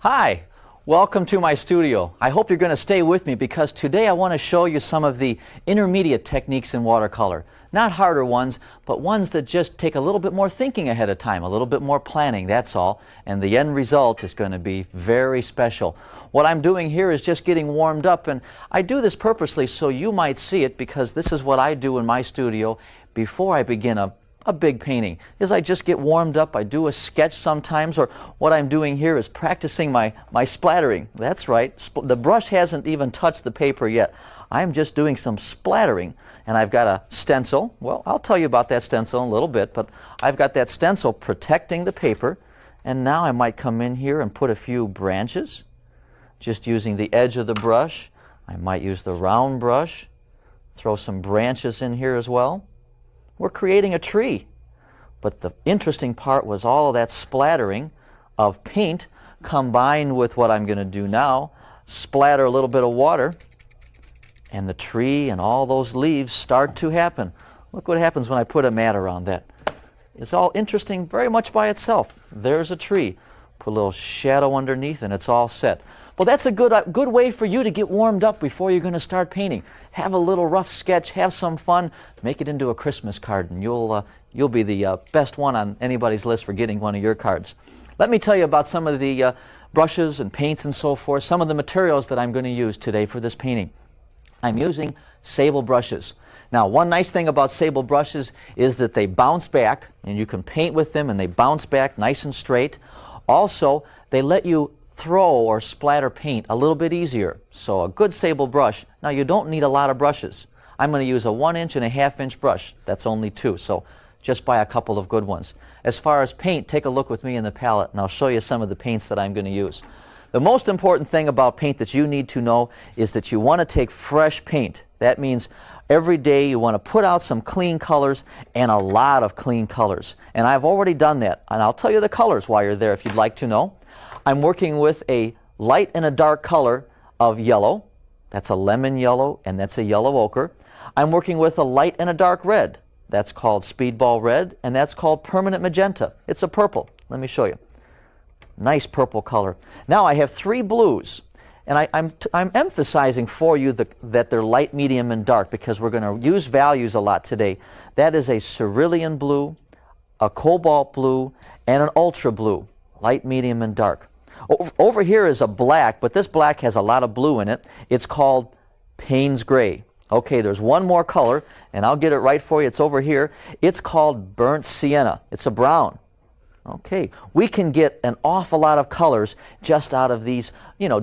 Hi, welcome to my studio. I hope you're going to stay with me because today I want to show you some of the intermediate techniques in watercolor. Not harder ones, but ones that just take a little bit more thinking ahead of time, a little bit more planning, that's all. And the end result is going to be very special. What I'm doing here is just getting warmed up, and I do this purposely so you might see it because this is what I do in my studio before I begin a big painting. Is I just get warmed up, I do a sketch sometimes, or what I'm doing here is practicing my splattering. That's right, the brush hasn't even touched the paper yet. I'm just doing some splattering, and I've got a stencil. Well, I'll tell you about that stencil in a little bit, but I've got that stencil protecting the paper, and now I might come in here and put a few branches, just using the edge of the brush. I might use the round brush, throw some branches in here as well. We're creating a tree. But the interesting part was all of that splattering of paint combined with what I'm going to do now, splatter a little bit of water, and the tree and all those leaves start to happen. Look what happens when I put a mat around that. It's all interesting very much by itself. There's a tree. Put a little shadow underneath and it's all set. Well, that's a good way for you to get warmed up before you're going to start painting. Have a little rough sketch, have some fun, make it into a Christmas card, and you'll be the best one on anybody's list for getting one of your cards. Let me tell you about some of the brushes and paints and so forth, some of the materials that I'm going to use today for this painting. I'm using sable brushes. Now, one nice thing about sable brushes is that they bounce back, and you can paint with them, and they bounce back nice and straight. Also, they let you throw or splatter paint a little bit easier. So a good sable brush. Now, you don't need a lot of brushes. I'm going to use a 1-inch and a 1/2-inch brush. That's only 2, so just buy a couple of good ones. As far as paint, take a look with me in the palette, and I'll show you some of the paints that I'm going to use. The most important thing about paint that you need to know is that you want to take fresh paint. That means every day you want to put out some clean colors and a lot of clean colors. And I've already done that, and I'll tell you the colors while you're there if you'd like to know. I'm working with a light and a dark color of yellow. That's a lemon yellow, and that's a yellow ochre. I'm working with a light and a dark red. That's called speedball red, and that's called permanent magenta. It's a purple. Let me show you. Nice purple color. Now I have 3 blues, and I'm emphasizing for you that they're light, medium, and dark because we're going to use values a lot today. That is a cerulean blue, a cobalt blue, and an ultra blue. Light, medium, and dark. Over here is a black, but this black has a lot of blue in it. It's called Payne's Gray. Okay, there's one more color, and I'll get it right for you. It's over here. It's called Burnt Sienna. It's a brown. Okay, we can get an awful lot of colors just out of these,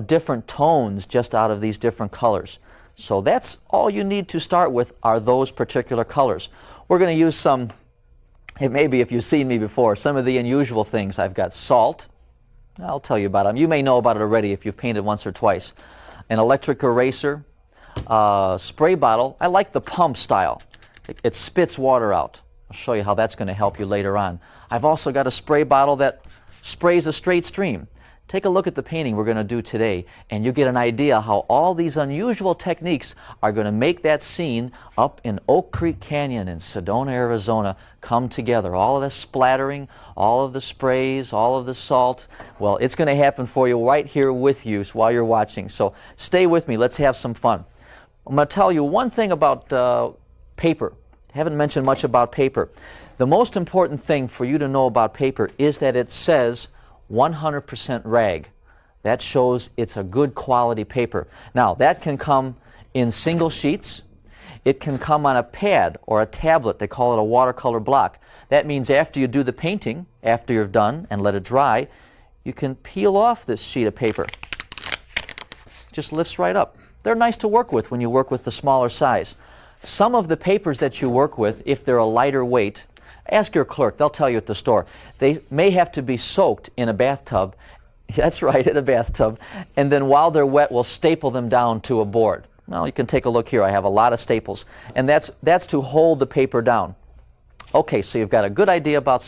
different tones just out of these different colors. So that's all you need to start with are those particular colors. We're going to use some, maybe if you've seen me before, some of the unusual things. I've got salt. I'll tell you about them. You may know about it already if you've painted once or twice. An electric eraser, spray bottle. I like the pump style. It spits water out. I'll show you how that's going to help you later on. I've also got a spray bottle that sprays a straight stream. Take a look at the painting we're going to do today, and you get an idea how all these unusual techniques are going to make that scene up in Oak Creek Canyon in Sedona, Arizona come together. All of the splattering, all of the sprays, all of the salt. Well, it's going to happen for you right here with you while you're watching. So stay with me. Let's have some fun. I'm going to tell you one thing about paper. I haven't mentioned much about paper. The most important thing for you to know about paper is that it says 100% rag. That shows it's a good quality paper. Now, that can come in single sheets. It can come on a pad or a tablet. They call it a watercolor block. That means after you do the painting, after you're done and let it dry, you can peel off this sheet of paper. Just lifts right up. They're nice to work with when you work with the smaller size. Some of the papers that you work with, if they're a lighter weight, ask your clerk. They'll tell you at the store. They may have to be soaked in a bathtub. That's right, in a bathtub. And then while they're wet, we'll staple them down to a board. Now, you can take a look here. I have a lot of staples. And that's to hold the paper down. Okay, so you've got a good idea about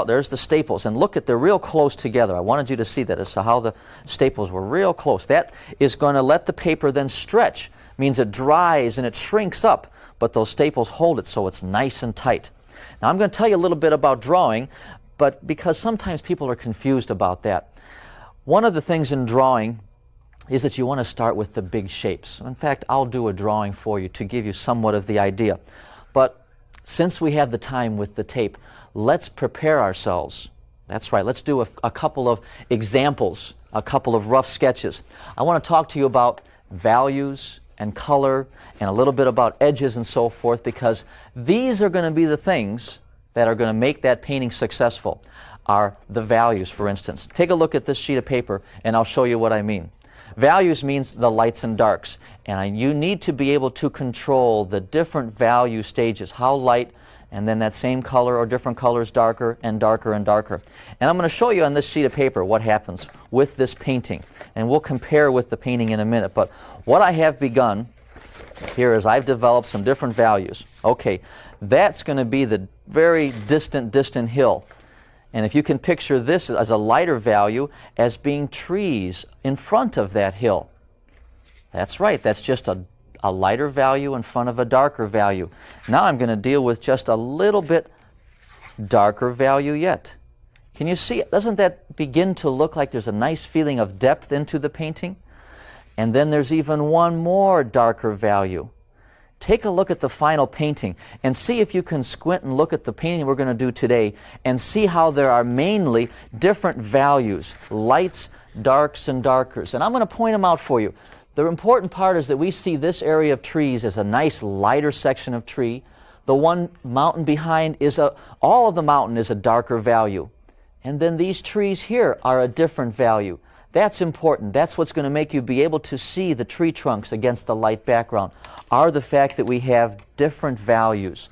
there's the staples. And look at, they're real close together. I wanted you to see that as to how the staples were real close. That is going to let the paper then stretch. Means it dries and it shrinks up, but those staples hold it so it's nice and tight. Now I'm going to tell you a little bit about drawing, but because sometimes people are confused about that. One of the things in drawing is that you want to start with the big shapes. In fact, I'll do a drawing for you to give you somewhat of the idea. But since we have the time with the tape, let's prepare ourselves. That's right, let's do a couple of examples, a couple of rough sketches. I want to talk to you about values and color and a little bit about edges and so forth, because these are going to be the things that are going to make that painting successful. Are the values, for instance. Take a look at this sheet of paper and I'll show you what I mean. Values means the lights and darks, and you need to be able to control the different value stages, how light, and then that same color or different colors, darker and darker and darker. And I'm going to show you on this sheet of paper what happens with this painting, and we'll compare with the painting in a minute. But what I have begun here is I've developed some different values. Okay, that's going to be the very distant hill. And if you can picture this as a lighter value as being trees in front of that hill. That's right, that's just a lighter value in front of a darker value. Now I'm going to deal with just a little bit darker value yet. Can you see, doesn't that begin to look like there's a nice feeling of depth into the painting? And then there's even one more darker value. Take a look at the final painting and see if you can squint and look at the painting we're going to do today and see how there are mainly different values, lights, darks, and darkers. And I'm going to point them out for you. The important part is that we see this area of trees as a nice lighter section of tree. The one mountain behind is all of the mountain is a darker value. And then these trees here are a different value. That's important. That's what's going to make you be able to see the tree trunks against the light background, are the fact that we have different values.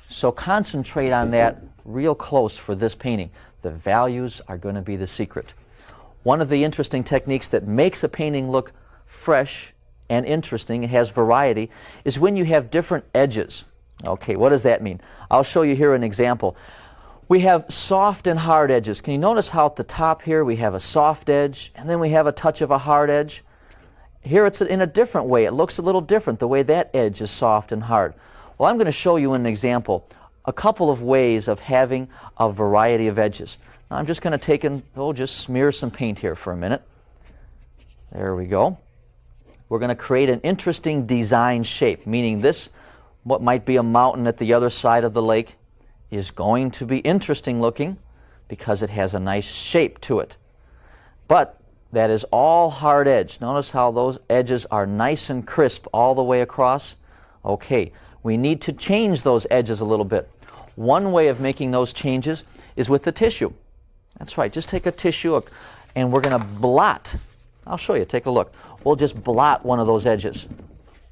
So concentrate on that real close for this painting. The values are going to be the secret. One of the interesting techniques that makes a painting look fresh and interesting, it has variety, is when you have different edges. Okay, what does that mean? I'll show you here an example. We have soft and hard edges. Can you notice how at the top here we have a soft edge and then we have a touch of a hard edge? Here it's in a different way. It looks a little different, the way that edge is soft and hard. Well, I'm going to show you in an example a couple of ways of having a variety of edges. Now, I'm just going to take and just smear some paint here for a minute. There we go. We're going to create an interesting design shape, meaning this, what might be a mountain at the other side of the lake, is going to be interesting looking because it has a nice shape to it. But that is all hard edge. Notice how those edges are nice and crisp all the way across. Okay, we need to change those edges a little bit. One way of making those changes is with the tissue. That's right, just take a tissue and we're going to blot. I'll show you, take a look. We'll just blot one of those edges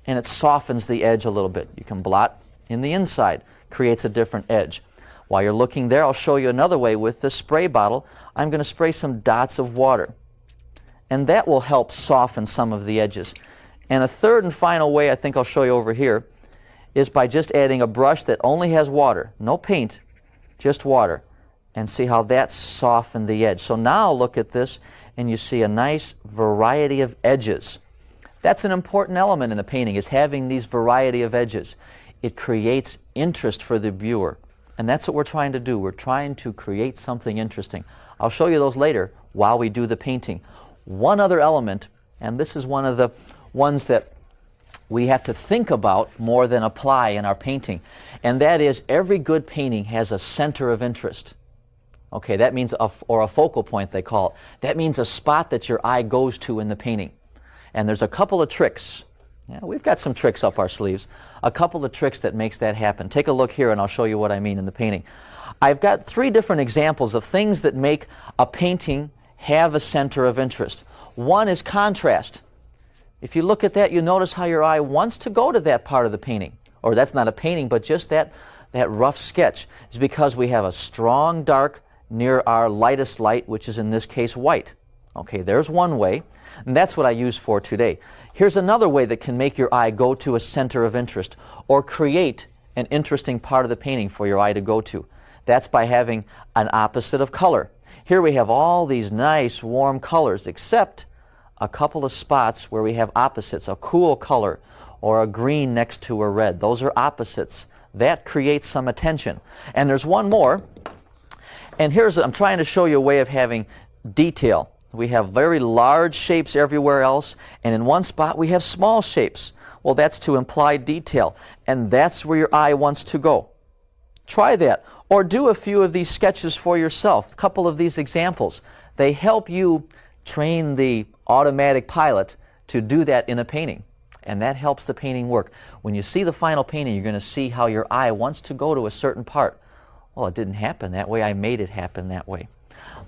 and it softens the edge a little bit. You can blot in the inside, creates a different edge. While you're looking there, I'll show you another way with this spray bottle. I'm going to spray some dots of water, and that will help soften some of the edges. And a third and final way I think I'll show you over here is by just adding a brush that only has water, no paint, just water, and see how that softened the edge. So now look at this, and you see a nice variety of edges. That's an important element in the painting, is having these variety of edges. It creates interest for the viewer. And that's what we're trying to do. We're trying to create something interesting. I'll show you those later while we do the painting. One other element, and this is one of the ones that we have to think about more than apply in our painting, and that is every good painting has a center of interest. Okay, that means, or a focal point they call it. That means a spot that your eye goes to in the painting. And there's a couple of tricks. Yeah, we've got some tricks up our sleeves. A couple of tricks that makes that happen. Take a look here and I'll show you what I mean in the painting. I've got 3 different examples of things that make a painting have a center of interest. One is contrast. If you look at that, you notice how your eye wants to go to that part of the painting. Or that's not a painting, but just that rough sketch. It's because we have a strong dark near our lightest light, which is in this case white. Okay, there's one way, and that's what I use for today. Here's another way that can make your eye go to a center of interest or create an interesting part of the painting for your eye to go to. That's by having an opposite of color. Here we have all these nice warm colors except a couple of spots where we have opposites, a cool color or a green next to a red. Those are opposites. That creates some attention. And there's one more, and I'm trying to show you a way of having detail. We have very large shapes everywhere else, and in one spot we have small shapes. Well, that's to imply detail, and that's where your eye wants to go. Try that, or do a few of these sketches for yourself. A couple of these examples. They help you train the automatic pilot to do that in a painting, and that helps the painting work. When you see the final painting, you're going to see how your eye wants to go to a certain part. Well, it didn't happen that way. I made it happen that way.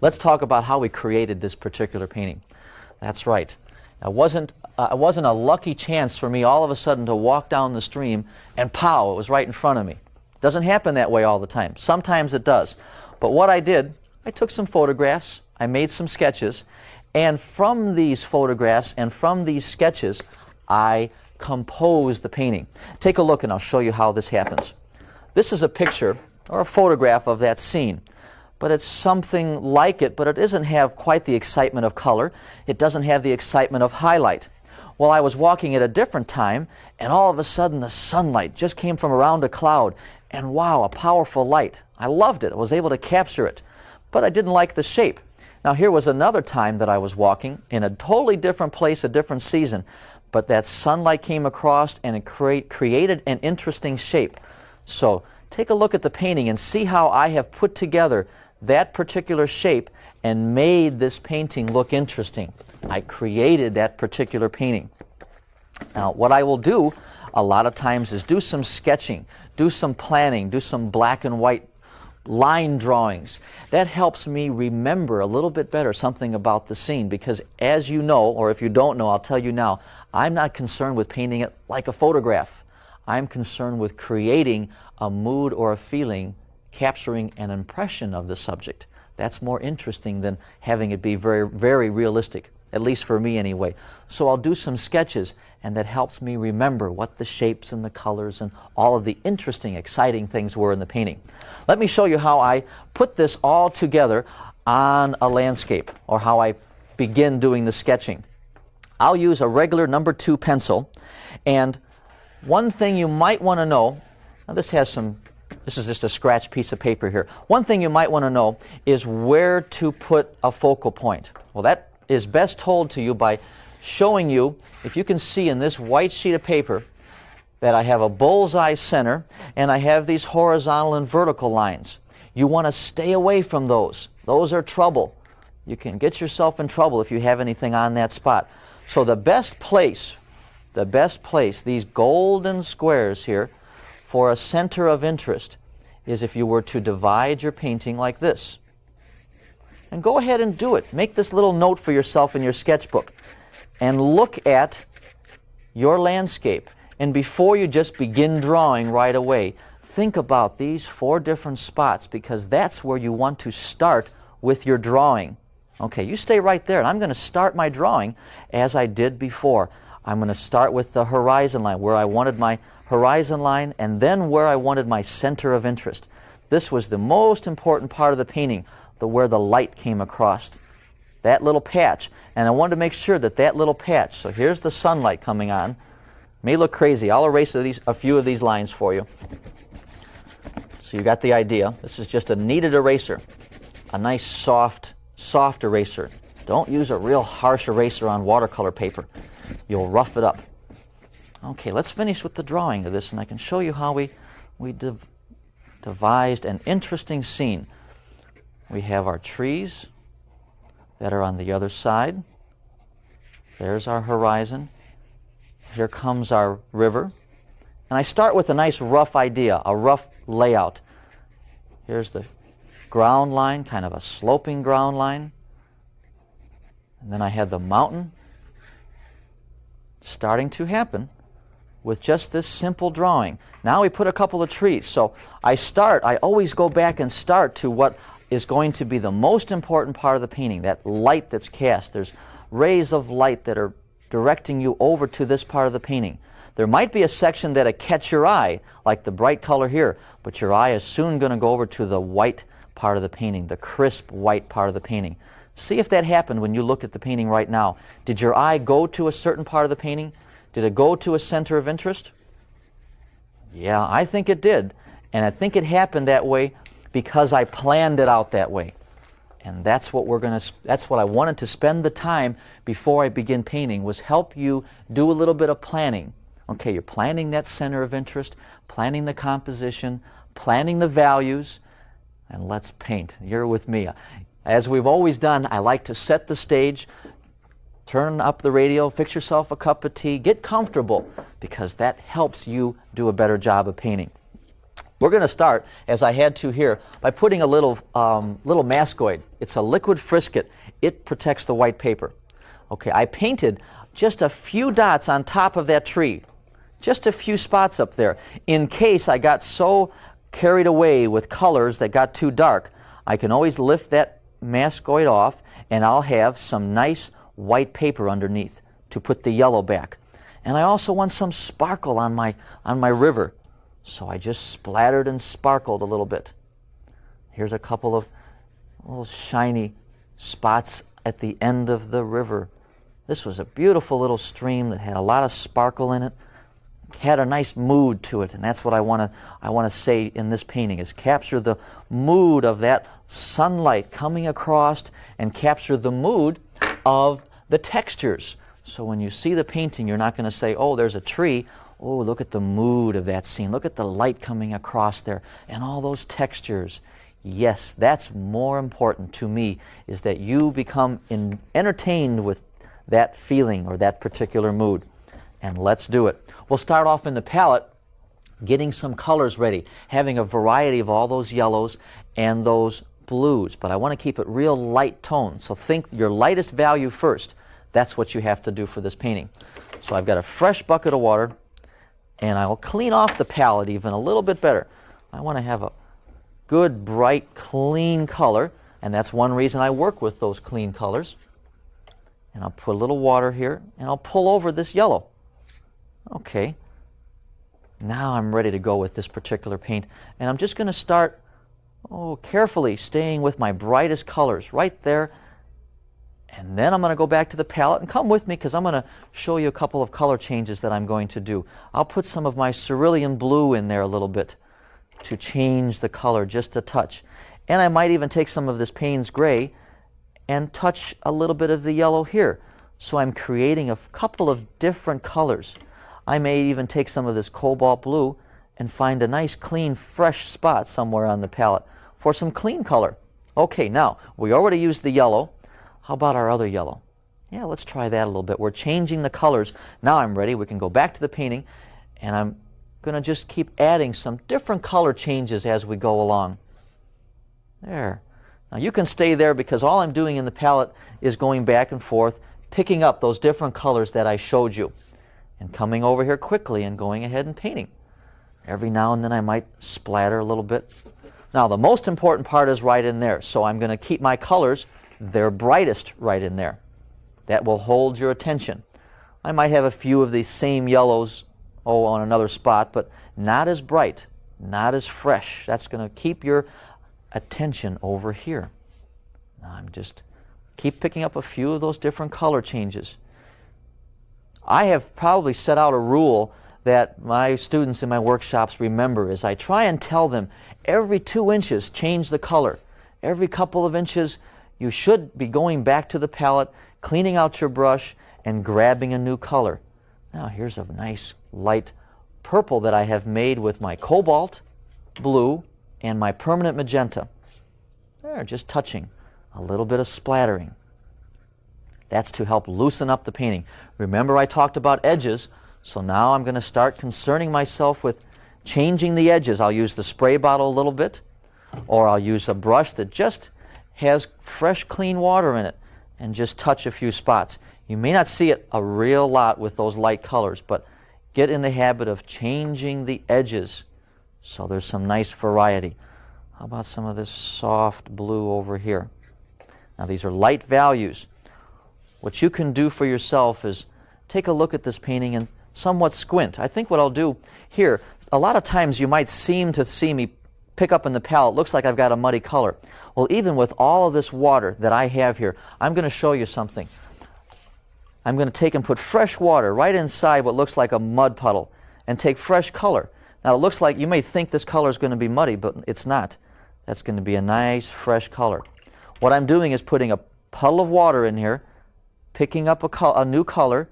Let's talk about how we created this particular painting. That's right. It wasn't a lucky chance for me all of a sudden to walk down the stream and pow, it was right in front of me. It doesn't happen that way all the time. Sometimes it does. But what I did, I took some photographs, I made some sketches, and from these photographs and from these sketches, I composed the painting. Take a look and I'll show you how this happens. This is a picture or a photograph of that scene. But it's something like it, but it doesn't have quite the excitement of color. It doesn't have the excitement of highlight. Well, I was walking at a different time, and all of a sudden the sunlight just came from around a cloud, and wow, a powerful light. I loved it. I was able to capture it, but I didn't like the shape. Now, here was another time that I was walking in a totally different place, a different season, but that sunlight came across and it created an interesting shape. So take a look at the painting and see how I have put together that particular shape and made this painting look interesting. I created that particular painting. Now, what I will do a lot of times is do some sketching, do some planning, do some black and white line drawings. That helps me remember a little bit better something about the scene, because as you know, or if you don't know, I'll tell you now, I'm not concerned with painting it like a photograph. I'm concerned with creating a mood or a feeling, capturing an impression of the subject. That's more interesting than having it be very, very realistic, at least for me anyway. So I'll do some sketches, and that helps me remember what the shapes and the colors and all of the interesting, exciting things were in the painting. Let me show you how I put this all together on a landscape, or how I begin doing the sketching. I'll use a regular number 2 pencil, and one thing you might want to know, now this is just a scratch piece of paper here. One thing you might want to know is where to put a focal point. Well, that is best told to you by showing you, if you can see in this white sheet of paper, that I have a bullseye center and I have these horizontal and vertical lines. You want to stay away from those. Those are trouble. You can get yourself in trouble if you have anything on that spot. So the best place, these golden squares here, for a center of interest is if you were to divide your painting like this. And go ahead and do it. Make this little note for yourself in your sketchbook and look at your landscape. And before you just begin drawing right away, think about these 4 different spots, because that's where you want to start with your drawing. Okay, you stay right there, and I'm going to start my drawing as I did before. I'm going to start with the horizon line, where I wanted my horizon line, and then where I wanted my center of interest. This was the most important part of the painting, where the light came across. That little patch. And I wanted to make sure that that little patch, so here's the sunlight coming on. May look crazy. I'll erase a few of these lines for you. So you got the idea. This is just a kneaded eraser. A nice soft eraser. Don't use a real harsh eraser on watercolor paper. You'll rough it up. Okay, let's finish with the drawing of this, and I can show you how we devised an interesting scene. We have our trees that are on the other side. There's our horizon. Here comes our river. And I start with a nice rough idea, a rough layout. Here's the ground line, kind of a sloping ground line. And then I had the mountain starting to happen with just this simple drawing. Now we put a couple of trees. So I always go back and start to what is going to be the most important part of the painting, that light that's cast. There's rays of light that are directing you over to this part of the painting. There might be a section that'll catch your eye, like the bright color here, but your eye is soon going to go over to the white part of the painting, the crisp white part of the painting. See if that happened when you looked at the painting right now. Did your eye go to a certain part of the painting? Did it go to a center of interest? Yeah, I think it did. And I think it happened that way because I planned it out that way. And that's what that's what I wanted to spend the time before I begin painting, was help you do a little bit of planning. Okay, you're planning that center of interest, planning the composition, planning the values, and let's paint. You're with me. As we've always done, I like to set the stage, turn up the radio, fix yourself a cup of tea, get comfortable, because that helps you do a better job of painting. We're going to start, as I had to here, by putting a little mascoid. It's a liquid frisket. It protects the white paper. Okay, I painted just a few dots on top of that tree, just a few spots up there. In case I got so carried away with colors that got too dark, I can always lift that mascoid off, and I'll have some nice white paper underneath to put the yellow back. And I also want some sparkle on my river. So I just splattered and sparkled a little bit. Here's a couple of little shiny spots at the end of the river. This was a beautiful little stream that had a lot of sparkle in it, had a nice mood to it, and that's what I want to say in this painting, is capture the mood of that sunlight coming across and capture the mood of the textures. So when you see the painting, you're not going to say, oh, there's a tree. Oh, look at the mood of that scene. Look at the light coming across there and all those textures. Yes, that's more important to me, is that you become entertained with that feeling or that particular mood. And let's do it. We'll start off in the palette, getting some colors ready, having a variety of all those yellows and those blues. But I want to keep it real light tone. So think your lightest value first. That's what you have to do for this painting. So I've got a fresh bucket of water, and I'll clean off the palette even a little bit better. I want to have a good, bright, clean color, and that's one reason I work with those clean colors. And I'll put a little water here, and I'll pull over this yellow. Okay. Now I'm ready to go with this particular paint, and I'm just going to start carefully staying with my brightest colors right there. And then I'm going to go back to the palette, and come with me because I'm going to show you a couple of color changes that I'm going to do. I'll put some of my cerulean blue in there a little bit to change the color just a touch. And I might even take some of this Payne's gray and touch a little bit of the yellow here. So I'm creating a couple of different colors. I may even take some of this cobalt blue and find a nice, clean, fresh spot somewhere on the palette for some clean color. Okay, now, we already used the yellow. How about our other yellow? Yeah, let's try that a little bit. We're changing the colors. Now I'm ready. We can go back to the painting, and I'm going to just keep adding some different color changes as we go along. There. Now you can stay there because all I'm doing in the palette is going back and forth, picking up those different colors that I showed you, and coming over here quickly and going ahead and painting. Every now and then I might splatter a little bit. Now the most important part is right in there, so I'm going to keep my colors their brightest right in there. That will hold your attention. I might have a few of these same yellows on another spot, but not as bright, not as fresh. That's going to keep your attention over here. Now I'm just keep picking up a few of those different color changes. I have probably set out a rule that my students in my workshops remember, is I try and tell them every 2 inches change the color. Every couple of inches you should be going back to the palette, cleaning out your brush, and grabbing a new color. Now here's a nice light purple that I have made with my cobalt blue and my permanent magenta. There, just touching, a little bit of splattering. That's to help loosen up the painting. Remember I talked about edges, so now I'm going to start concerning myself with changing the edges. I'll use the spray bottle a little bit, or I'll use a brush that just has fresh, clean water in it and just touch a few spots. You may not see it a real lot with those light colors, but get in the habit of changing the edges so there's some nice variety. How about some of this soft blue over here? Now these are light values. What you can do for yourself is take a look at this painting and somewhat squint. I think what I'll do here, a lot of times you might seem to see me pick up in the palette, looks like I've got a muddy color. Well, even with all of this water that I have here, I'm going to show you something. I'm going to take and put fresh water right inside what looks like a mud puddle and take fresh color. Now it looks like you may think this color is going to be muddy, but it's not. That's going to be a nice fresh color. What I'm doing is putting a puddle of water in here, picking up a new color,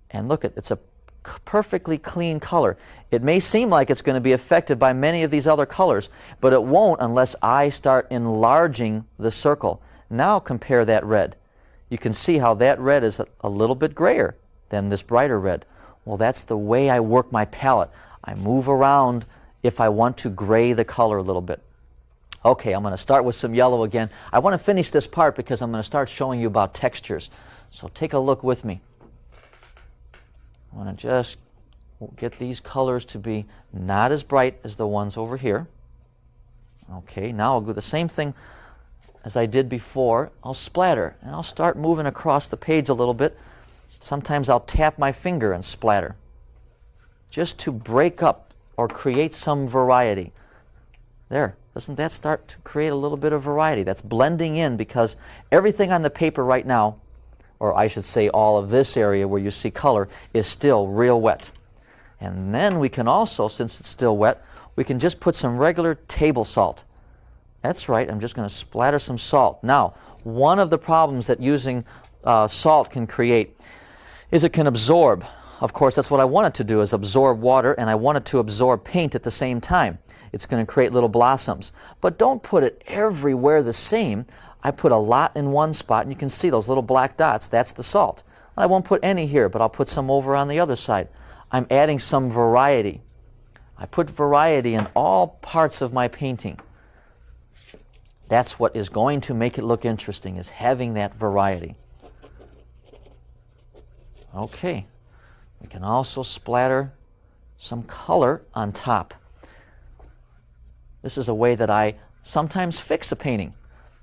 and look, it's a perfectly clean color. It may seem like it's going to be affected by many of these other colors, but it won't unless I start enlarging the circle. Now compare that red. You can see how that red is a little bit grayer than this brighter red. Well, that's the way I work my palette. I move around if I want to gray the color a little bit. Okay, I'm going to start with some yellow again. I want to finish this part because I'm going to start showing you about textures. So take a look with me. I want to just get these colors to be not as bright as the ones over here. Okay, now I'll do the same thing as I did before. I'll splatter, and I'll start moving across the page a little bit. Sometimes I'll tap my finger and splatter, just to break up or create some variety. There, doesn't that start to create a little bit of variety? That's blending in because everything on the paper right now, or I should say all of this area where you see color, is still real wet. And then we can also, since it's still wet, we can just put some regular table salt. That's right, I'm just going to splatter some salt. Now, one of the problems that using salt can create is it can absorb. Of course, that's what I want it to do, is absorb water, and I want it to absorb paint at the same time. It's going to create little blossoms. But don't put it everywhere the same. I put a lot in one spot, and you can see those little black dots. That's the salt. I won't put any here, but I'll put some over on the other side. I'm adding some variety. I put variety in all parts of my painting. That's what is going to make it look interesting, is having that variety. Okay. We can also splatter some color on top. This is a way that I sometimes fix a painting.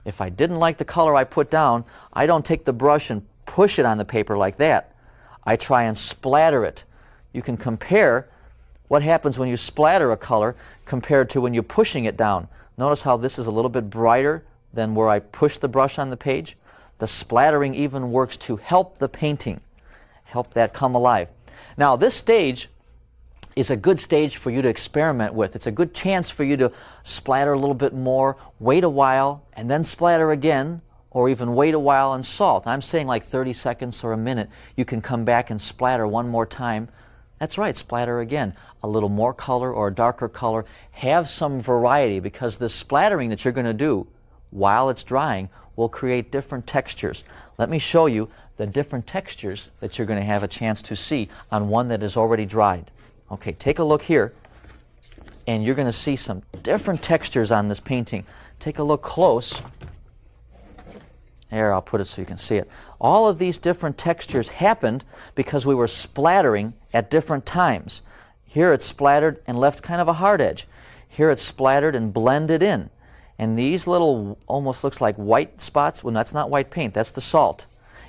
If I didn't like the color I put down, I don't take the brush and push it on the paper like that. I try and splatter it. You can compare what happens when you splatter a color compared to when you're pushing it down. Notice how this is a little bit brighter than where I push the brush on the page. The splattering even works to help the painting, help that come alive. Now, this stage is a good stage for you to experiment with. It's a good chance for you to splatter a little bit more, wait a while, and then splatter again, or even wait a while and salt. I'm saying like 30 seconds or a minute. You can come back and splatter one more time. That's right, splatter again. A little more color or a darker color. Have some variety, because the splattering that you're going to do while it's drying will create different textures. Let me show you the different textures that you're going to have a chance to see on one that is already dried. Okay, take a look here, and you're going to see some different textures on this painting. Take a look close. There, I'll put it so you can see it. All of these different textures happened because we were splattering at different times. Here it's splattered and left kind of a hard edge. Here it's splattered and blended in. And these little, almost looks like white spots, well, that's not white paint, that's the salt.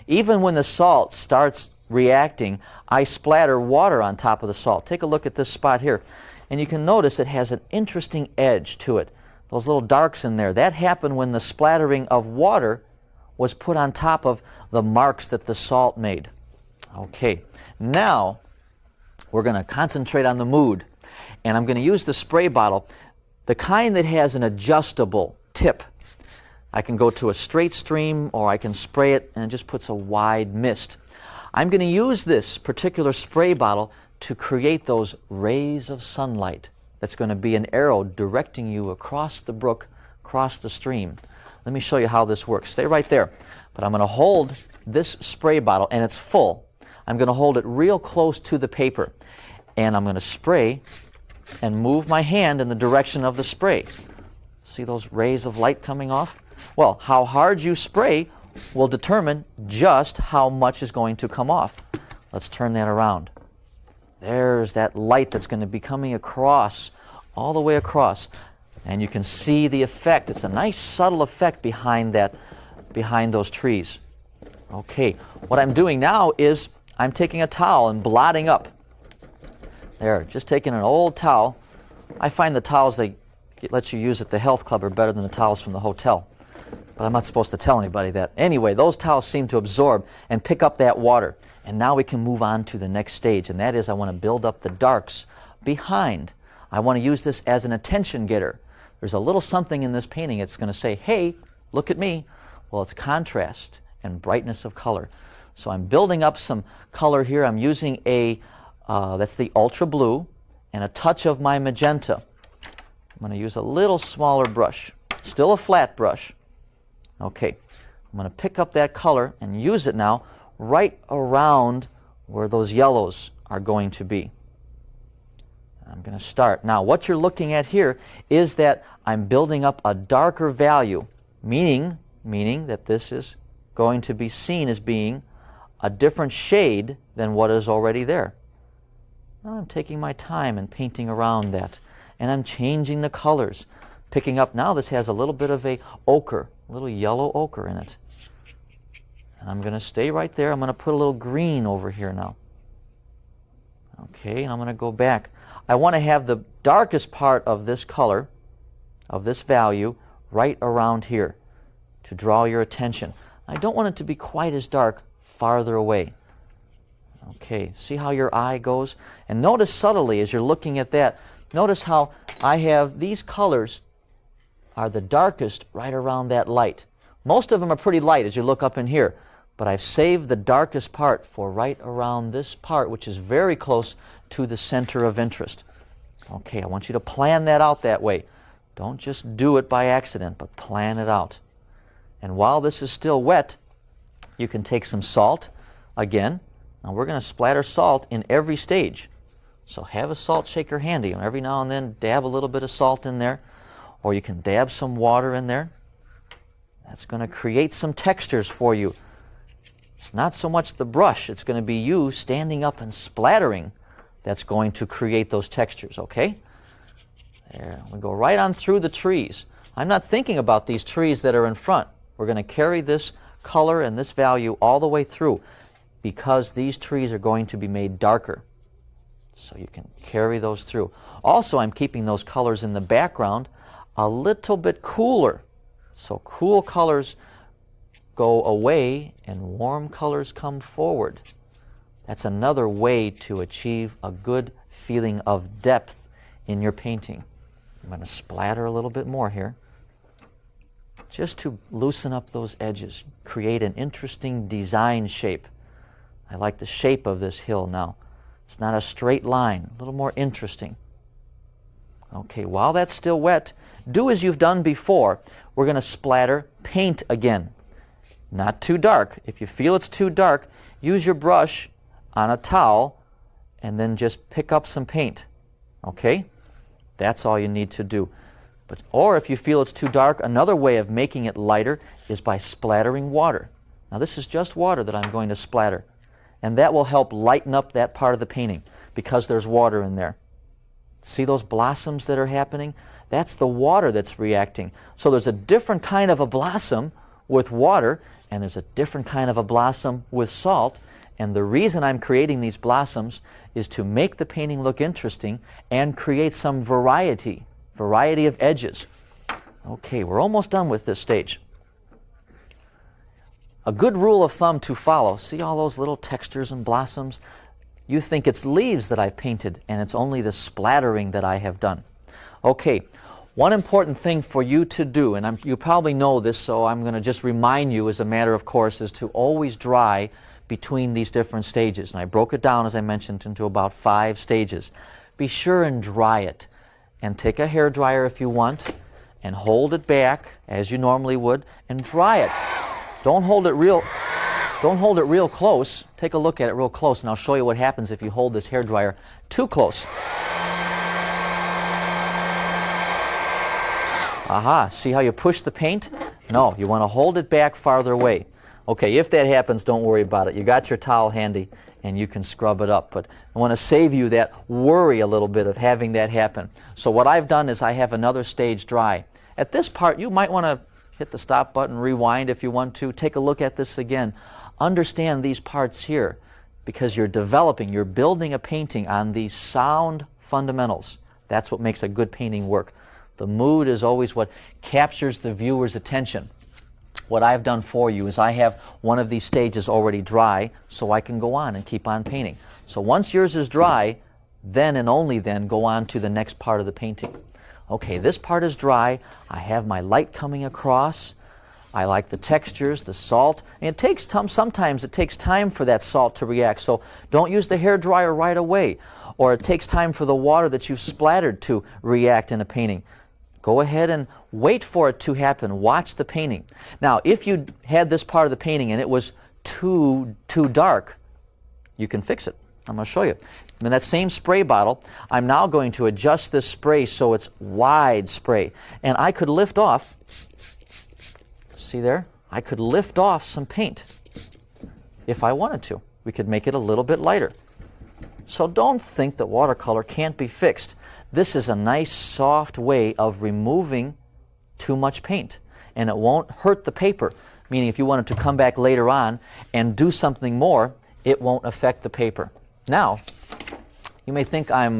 Even when the salt starts reacting, I splatter water on top of the salt. Take a look at this spot here, and you can notice it has an interesting edge to it. Those little darks in there, that happened when the splattering of water was put on top of the marks that the salt made. Okay, now we're going to concentrate on the mood, and I'm going to use the spray bottle, the kind that has an adjustable tip. I can go to a straight stream, or I can spray it and it just puts a wide mist. I'm going to use this particular spray bottle to create those rays of sunlight. That's going to be an arrow directing you across the brook, across the stream. Let me show you how this works. Stay right there. But I'm going to hold this spray bottle, and it's full. I'm going to hold it real close to the paper, and I'm going to spray and move my hand in the direction of the spray. See those rays of light coming off? Well, how hard you spray will determine just how much is going to come off. Let's turn that around. There's that light that's going to be coming across, all the way across. And you can see the effect. It's a nice subtle effect behind that, behind those trees. Okay, what I'm doing now is I'm taking a towel and blotting up. There, just taking an old towel. I find the towels they let you use at the health club are better than the towels from the hotel. But I'm not supposed to tell anybody that. Anyway, those towels seem to absorb and pick up that water. And now we can move on to the next stage, and that is I want to build up the darks behind. I want to use this as an attention getter. There's a little something in this painting. It's going to say, hey, look at me. Well, it's contrast and brightness of color. So I'm building up some color here. I'm using that's the ultra blue and a touch of my magenta. I'm going to use a little smaller brush, still a flat brush. Okay, I'm going to pick up that color and use it now right around where those yellows are going to be. I'm going to start. Now, what you're looking at here is that I'm building up a darker value, meaning that this is going to be seen as being a different shade than what is already there. Now I'm taking my time and painting around that, and I'm changing the colors, picking up. Now this has a little bit of a ochre, a little yellow ochre in it. And I'm going to stay right there. I'm going to put a little green over here now. Okay, and I'm going to go back. I want to have the darkest part of this color, of this value, right around here to draw your attention. I don't want it to be quite as dark farther away. Okay, see how your eye goes? And notice subtly as you're looking at that, notice how I have these colors are the darkest right around that light. Most of them are pretty light as you look up in here, but I've saved the darkest part for right around this part, which is very close to the center of interest. Okay, I want you to plan that out that way. Don't just do it by accident, but plan it out. And while this is still wet, you can take some salt again. Now we're going to splatter salt in every stage. So have a salt shaker handy, and every now and then dab a little bit of salt in there, or you can dab some water in there. That's going to create some textures for you. It's not so much the brush, it's going to be you standing up and splattering that's going to create those textures, okay? There, we go right on through the trees. I'm not thinking about these trees that are in front. We're going to carry this color and this value all the way through because these trees are going to be made darker. So you can carry those through. Also, I'm keeping those colors in the background a little bit cooler. So cool colors go away and warm colors come forward. That's another way to achieve a good feeling of depth in your painting. I'm going to splatter a little bit more here just to loosen up those edges, create an interesting design shape. I like the shape of this hill now. It's not a straight line, a little more interesting. Okay, while that's still wet, do as you've done before. We're going to splatter paint again. Not too dark. If you feel it's too dark, use your brush on a towel and then just pick up some paint. Okay? That's all you need to do. Or if you feel it's too dark, another way of making it lighter is by splattering water. Now this is just water that I'm going to splatter. And that will help lighten up that part of the painting because there's water in there. See those blossoms that are happening? That's the water that's reacting. So there's a different kind of a blossom with water, and there's a different kind of a blossom with salt. And the reason I'm creating these blossoms is to make the painting look interesting and create some variety of edges. Okay, we're almost done with this stage. A good rule of thumb to follow, see all those little textures and blossoms? You think it's leaves that I've painted, and it's only the splattering that I have done. Okay, one important thing for you to do, and you probably know this, so I'm going to just remind you as a matter of course, is to always dry between these different stages. And I broke it down, as I mentioned, into about 5 stages. Be sure and dry it. And take a hairdryer if you want, and hold it back as you normally would, and dry it. Don't hold it real close. Take a look at it real close, and I'll show you what happens if you hold this hairdryer too close. Aha, see how you push the paint? No, you want to hold it back farther away. Okay, if that happens, don't worry about it. You got your towel handy, and you can scrub it up. But I want to save you that worry a little bit of having that happen. So what I've done is I have another stage dry. At this part, you might want to hit the stop button, rewind if you want to. Take a look at this again. Understand these parts here because you're building a painting on these sound fundamentals. That's what makes a good painting work. The mood is always what captures the viewer's attention. What I've done for you is I have one of these stages already dry so I can go on and keep on painting. So once yours is dry, then and only then go on to the next part of the painting. Okay, this part is dry. I have my light coming across. I like the textures, the salt, and it takes sometimes it takes time for that salt to react, so don't use the hairdryer right away, or it takes time for the water that you've splattered to react in a painting. Go ahead and wait for it to happen. Watch the painting. Now, if you had this part of the painting and it was too dark, you can fix it. I'm going to show you. In that same spray bottle, I'm now going to adjust this spray so it's wide spray. And I could lift off, see there? I could lift off some paint if I wanted to. We could make it a little bit lighter. So don't think that watercolor can't be fixed. This is a nice soft way of removing too much paint, and it won't hurt the paper, meaning if you wanted to come back later on and do something more, it won't affect the paper. Now, you may think I'm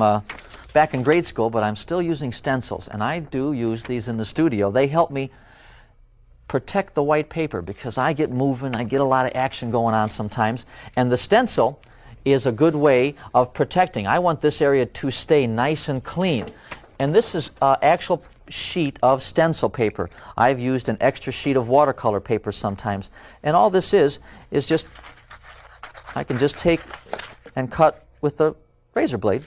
back in grade school, but I'm still using stencils, and I do use these in the studio. They help me protect the white paper because I get moving, I get a lot of action going on sometimes, and the stencil is a good way of protecting. I want this area to stay nice and clean. And this is an actual sheet of stencil paper. I've used an extra sheet of watercolor paper sometimes. And all this is just, I can just take and cut with the razor blade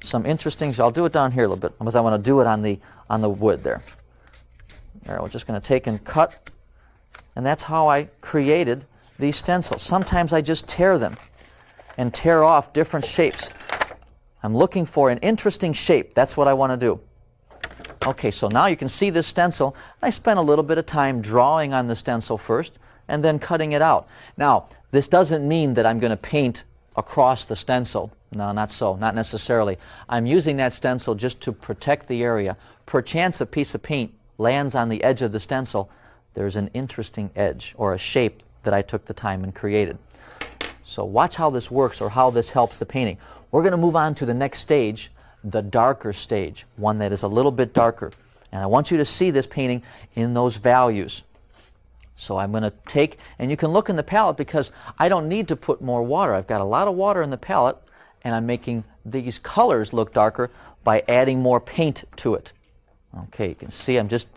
some interesting, I'll do it down here a little bit because I want to do it on the wood there. There, we're just going to take and cut, and that's how I created these stencils. Sometimes I just tear them and tear off different shapes. I'm looking for an interesting shape. That's what I want to do. Okay, so now you can see this stencil. I spent a little bit of time drawing on the stencil first and then cutting it out. Now, this doesn't mean that I'm going to paint across the stencil. No, not so, not necessarily. I'm using that stencil just to protect the area. Perchance a piece of paint lands on the edge of the stencil, there's an interesting edge or a shape that I took the time and created. So watch how this works or how this helps the painting. We're going to move on to the next stage, the darker stage, one that is a little bit darker. And I want you to see this painting in those values. So I'm going to take, and you can look in the palette because I don't need to put more water. I've got a lot of water in the palette, and I'm making these colors look darker by adding more paint to it. Okay, you can see I'm just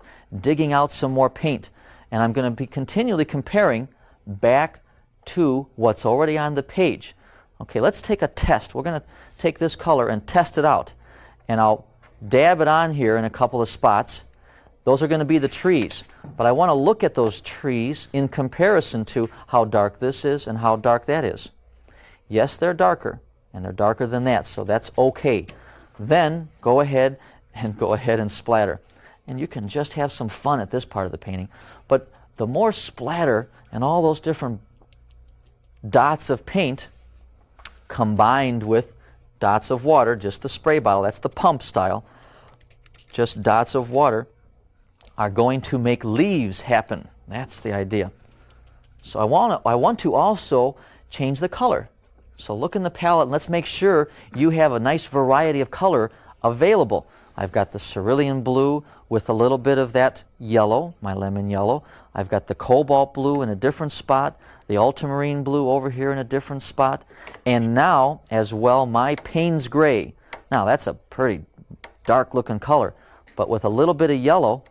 digging out some more paint, and I'm going to be continually comparing back to what's already on the page. Okay, let's take a test. We're going to take this color and test it out, and I'll dab it on here in a couple of spots. Those are going to be the trees, but I want to look at those trees in comparison to how dark this is and how dark that is. Yes, they're darker, and they're darker than that, so that's okay. Then go ahead and splatter. And you can just have some fun at this part of the painting. But the more splatter and all those different dots of paint combined with dots of water, just the spray bottle, that's the pump style, just dots of water, are going to make leaves happen. That's the idea. So I want to also change the color. So look in the palette and let's make sure you have a nice variety of color available. I've got the cerulean blue with a little bit of that yellow, my lemon yellow. I've got the cobalt blue in a different spot, the ultramarine blue over here in a different spot, and now as well my Payne's gray. Now that's a pretty dark looking color, but with a little bit of yellow,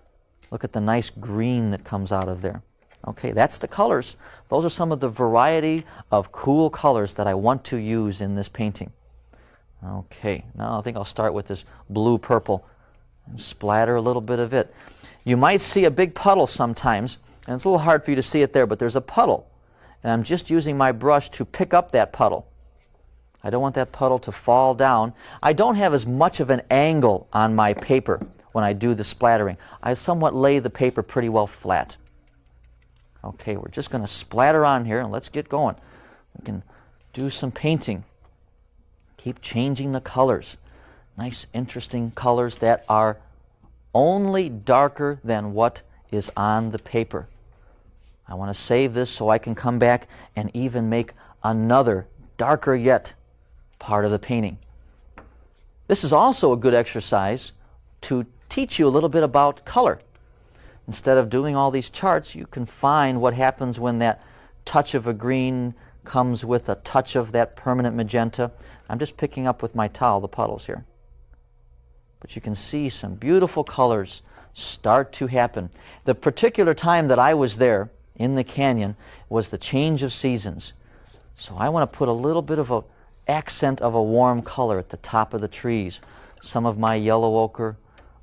look at the nice green that comes out of there. Okay, that's the colors. Those are some of the variety of cool colors that I want to use in this painting. Okay, now I think I'll start with this blue-purple and splatter a little bit of it. You might see a big puddle sometimes, and it's a little hard for you to see it there, but there's a puddle. And I'm just using my brush to pick up that puddle. I don't want that puddle to fall down. I don't have as much of an angle on my paper when I do the splattering. I somewhat lay the paper pretty well flat. Okay, we're just going to splatter on here, and let's get going. We can do some painting. Keep changing the colors. Nice, interesting colors that are only darker than what is on the paper. I want to save this so I can come back and even make another darker yet part of the painting. This is also a good exercise to teach you a little bit about color. Instead of doing all these charts, you can find what happens when that touch of a green comes with a touch of that permanent magenta. I'm just picking up with my towel the puddles here. But you can see some beautiful colors start to happen. The particular time that I was there in the canyon was the change of seasons. So I want to put a little bit of an accent of a warm color at the top of the trees. Some of my yellow ochre,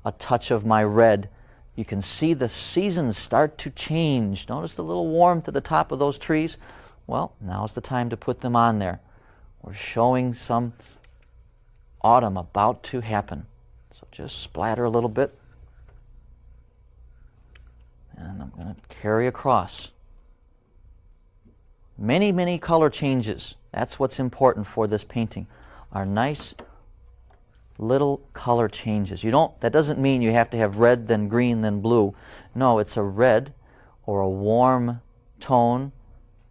a touch of my red. You can see the seasons start to change. Notice the little warmth at the top of those trees? Well, now's the time to put them on there. We're showing some autumn about to happen. So just splatter a little bit. And I'm going to carry across. Many, many color changes. That's what's important for this painting. Are nice little color changes. That doesn't mean you have to have red, then green, then blue. No, it's a red or a warm tone,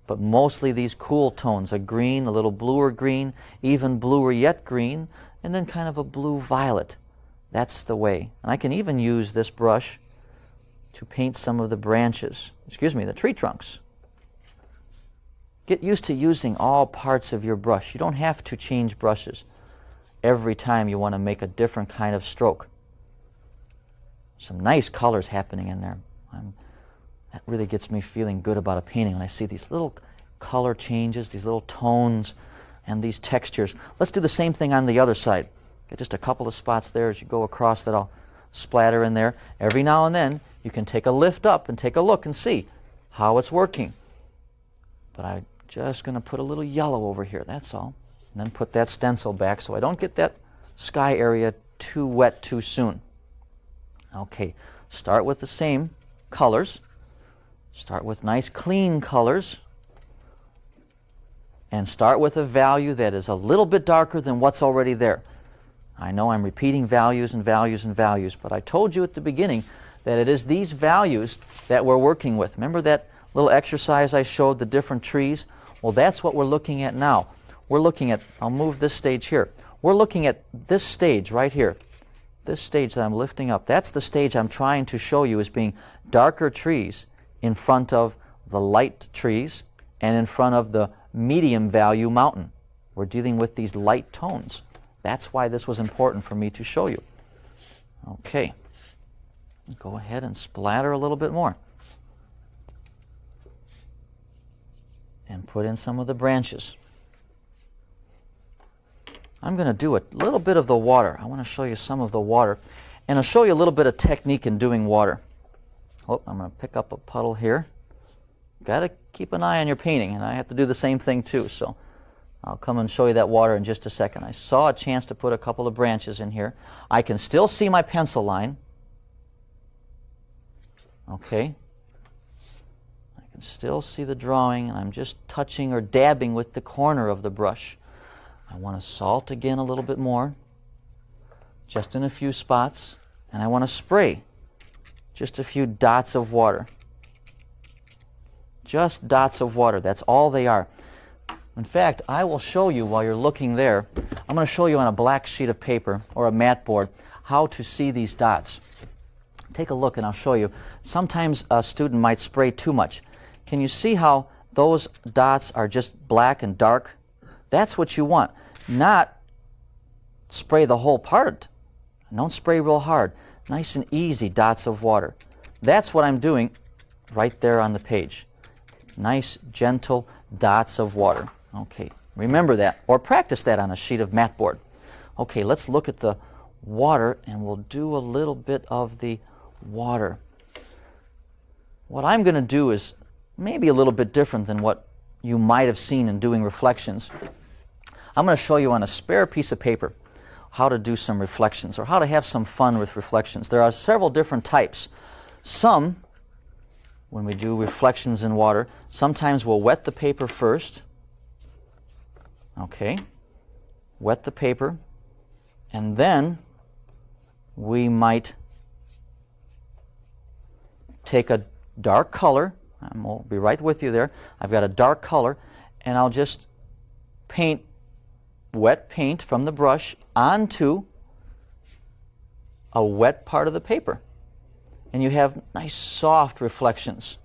but mostly these cool tones, a green, a little bluer green, even bluer yet green, and then kind of a blue-violet. That's the way. And I can even use this brush to paint some of the branches, the tree trunks. Get used to using all parts of your brush. You don't have to change brushes every time you want to make a different kind of stroke. Some nice colors happening in there. That really gets me feeling good about a painting when I see these little color changes, these little tones, and these textures. Let's do the same thing on the other side. Get just a couple of spots there as you go across that I'll splatter in there. Every now and then you can take a lift up and take a look and see how it's working. But I'm just going to put a little yellow over here, that's all. And then put that stencil back so I don't get that sky area too wet too soon. Okay, start with the same colors. Start with nice clean colors. And start with a value that is a little bit darker than what's already there. I know I'm repeating values and values and values, but I told you at the beginning that it is these values that we're working with. Remember that little exercise I showed, the different trees? Well, that's what we're looking at now. We're looking at, I'll move this stage here. We're looking at this stage right here. This stage that I'm lifting up. That's the stage I'm trying to show you as being darker trees in front of the light trees and in front of the medium value mountain. We're dealing with these light tones. That's why this was important for me to show you. Okay. Go ahead and splatter a little bit more. And put in some of the branches. I'm going to do a little bit of the water. I want to show you some of the water. And I'll show you a little bit of technique in doing water. Oh, I'm going to pick up a puddle here. Got to keep an eye on your painting, and I have to do the same thing too. So I'll come and show you that water in just a second. I saw a chance to put a couple of branches in here. I can still see my pencil line. Okay. I can still see the drawing, and I'm just touching or dabbing with the corner of the brush. I want to salt again a little bit more, just in a few spots, and I want to spray just a few dots of water. Just dots of water. That's all they are. In fact, I will show you while you're looking there. I'm going to show you on a black sheet of paper or a mat board how to see these dots. Take a look and I'll show you. Sometimes a student might spray too much. Can you see how those dots are just black and dark? That's what you want. Not spray the whole part. Don't spray real hard. Nice and easy dots of water. That's what I'm doing right there on the page. Nice, gentle dots of water. Okay, remember that, or practice that on a sheet of mat board. Okay, let's look at the water, and we'll do a little bit of the water. What I'm going to do is maybe a little bit different than what you might have seen in doing reflections. I'm going to show you on a spare piece of paper how to do some reflections, or how to have some fun with reflections. There are several different types. Some, when we do reflections in water, sometimes we'll wet the paper first. Okay, wet the paper, and then we might take a dark color. I'll be right with you there. I've got a dark color, and I'll just paint wet paint from the brush onto a wet part of the paper. And you have nice soft reflections.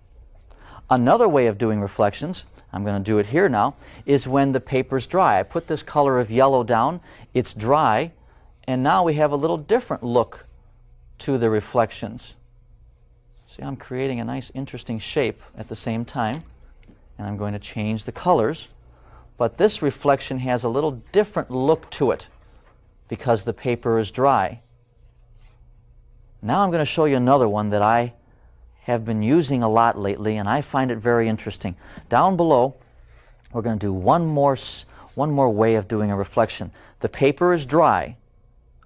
Another way of doing reflections, I'm going to do it here now, is when the paper's dry. I put this color of yellow down, it's dry, and now we have a little different look to the reflections. See, I'm creating a nice interesting shape at the same time, and I'm going to change the colors, but this reflection has a little different look to it because the paper is dry. Now I'm going to show you another one that I have been using a lot lately, and I find it very interesting. Down below, we're going to do one more way of doing a reflection. The paper is dry.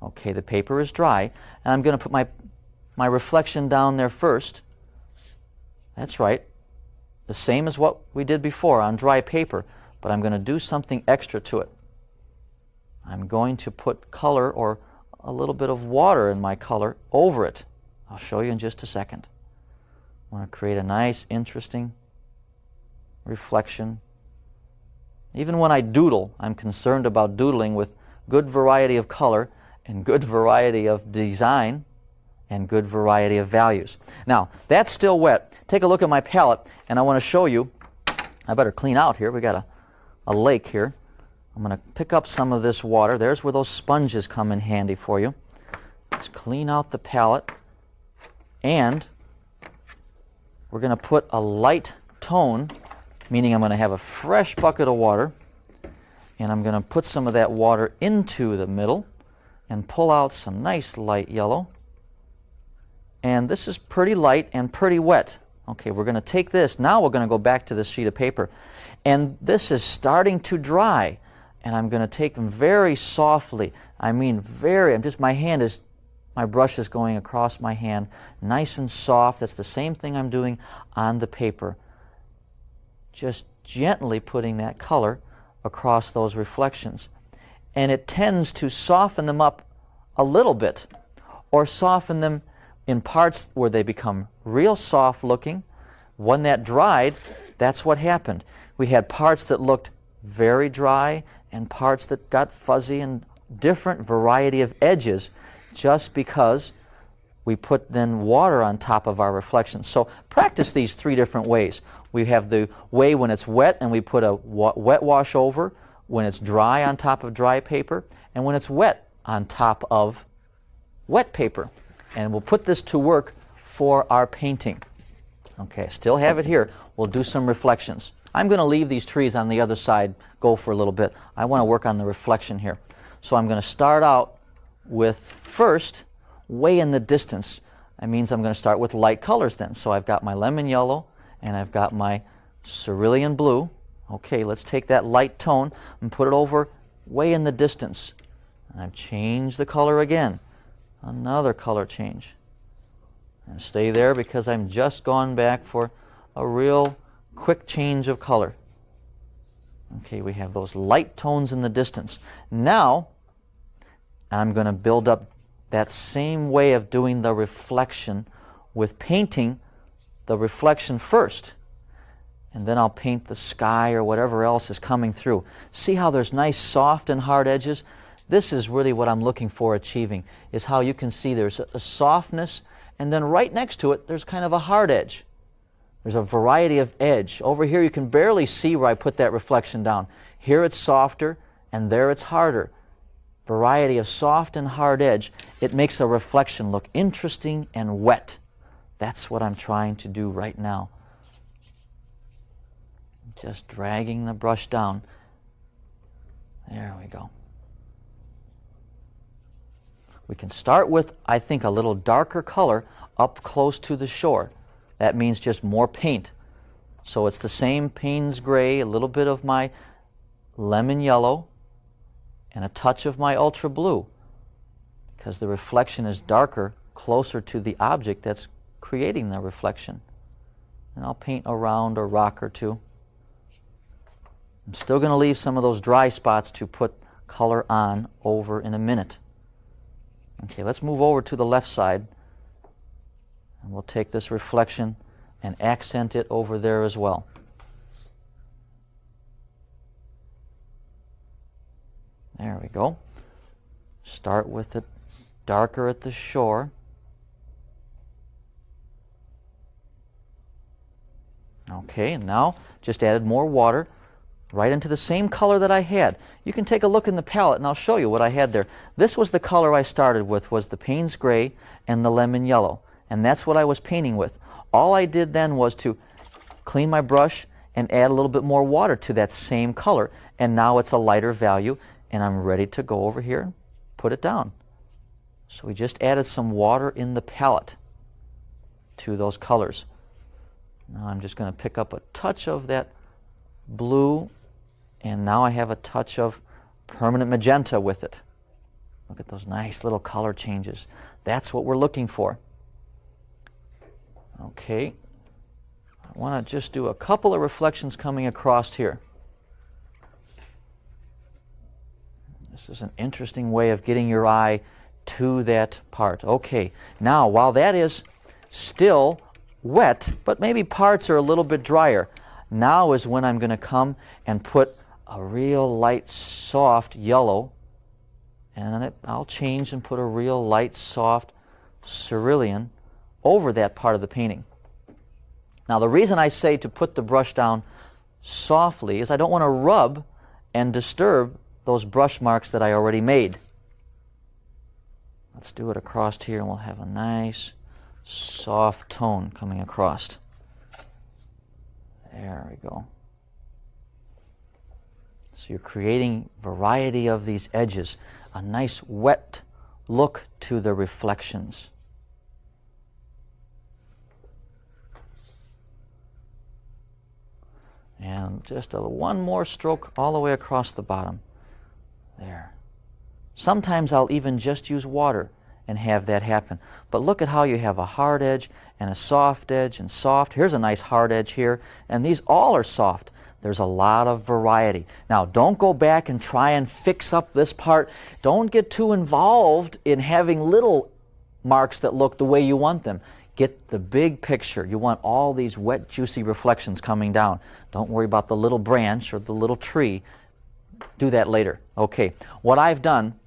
Okay, the paper is dry, and I'm going to put my reflection down there first. That's right. The same as what we did before on dry paper, but I'm going to do something extra to it. I'm going to put color or a little bit of water in my color over it. I'll show you in just a second. I want to create a nice, interesting reflection. Even when I doodle, I'm concerned about doodling with good variety of color and good variety of design and good variety of values. Now, that's still wet. Take a look at my palette, and I want to show you. I better clean out here. We got a lake here. I'm going to pick up some of this water. There's where those sponges come in handy for you. Let's clean out the palette, and we're going to put a light tone, meaning I'm going to have a fresh bucket of water, and I'm going to put some of that water into the middle and pull out some nice light yellow. And this is pretty light and pretty wet. Okay, we're going to take this. Now we're going to go back to this sheet of paper. And this is starting to dry. And I'm going to take them very softly. I mean very, my brush is going across my hand, nice and soft. That's the same thing I'm doing on the paper. Just gently putting that color across those reflections. And it tends to soften them up a little bit, or soften them in parts where they become real soft looking. When that dried, that's what happened. We had parts that looked very dry and parts that got fuzzy and different variety of edges just because we put then water on top of our reflections. So practice these three different ways. We have the way when it's wet and we put a wet wash over, when it's dry on top of dry paper, and when it's wet on top of wet paper. And we'll put this to work for our painting. Okay, still have it here. We'll do some reflections. I'm going to leave these trees on the other side go for a little bit. I want to work on the reflection here. So I'm going to start out with first, way in the distance. That means I'm going to start with light colors then. So I've got my lemon yellow and I've got my cerulean blue. Okay, let's take that light tone and put it over way in the distance. And I've changed the color again. Another color change. And stay there because I'm just gone back for a real quick change of color. Okay, we have those light tones in the distance. Now, I'm going to build up that same way of doing the reflection with painting the reflection first. And then I'll paint the sky or whatever else is coming through. See how there's nice soft and hard edges? This is really what I'm looking for achieving, is how you can see there's a softness, and then right next to it there's kind of a hard edge. There's a variety of edge. Over here you can barely see where I put that reflection down. Here it's softer, and there it's harder. Variety of soft and hard edge. It makes a reflection look interesting and wet. That's what I'm trying to do right now. Just dragging the brush down. There we go. We can start with, I think, a little darker color up close to the shore. That means just more paint. So it's the same Payne's gray, a little bit of my lemon yellow, and a touch of my ultra blue, because the reflection is darker closer to the object that's creating the reflection. And I'll paint around a rock or two. I'm still going to leave some of those dry spots to put color on over in a minute. Okay, let's move over to the left side, and we'll take this reflection and accent it over there as well. There we go. Start with it darker at the shore. Okay, and now just added more water right into the same color that I had. You can take a look in the palette and I'll show you what I had there. This was the color I started with, was the Payne's gray and the lemon yellow. And that's what I was painting with. All I did then was to clean my brush and add a little bit more water to that same color. And now it's a lighter value, and I'm ready to go over here and put it down. So we just added some water in the palette to those colors. Now I'm just going to pick up a touch of that blue, and now I have a touch of permanent magenta with it. Look at those nice little color changes. That's what we're looking for. Okay, I want to just do a couple of reflections coming across here. This is an interesting way of getting your eye to that part. Okay, now while that is still wet, but maybe parts are a little bit drier, now is when I'm going to come and put a real light, soft yellow, and I'll change and put a real light, soft cerulean over that part of the painting. Now the reason I say to put the brush down softly is I don't want to rub and disturb those brush marks that I already made. Let's do it across here, and we'll have a nice soft tone coming across. There we go. So you're creating variety of these edges, a nice wet look to the reflections. And just one more stroke all the way across the bottom. There. Sometimes I'll even just use water and have that happen. But look at how you have a hard edge and a soft edge and soft. Here's a nice hard edge here, and these all are soft. There's a lot of variety. Now, don't go back and try and fix up this part. Don't get too involved in having little marks that look the way you want them. Get the big picture. You want all these wet, juicy reflections coming down. Don't worry about the little branch or the little tree. Do that later. Okay, what I've done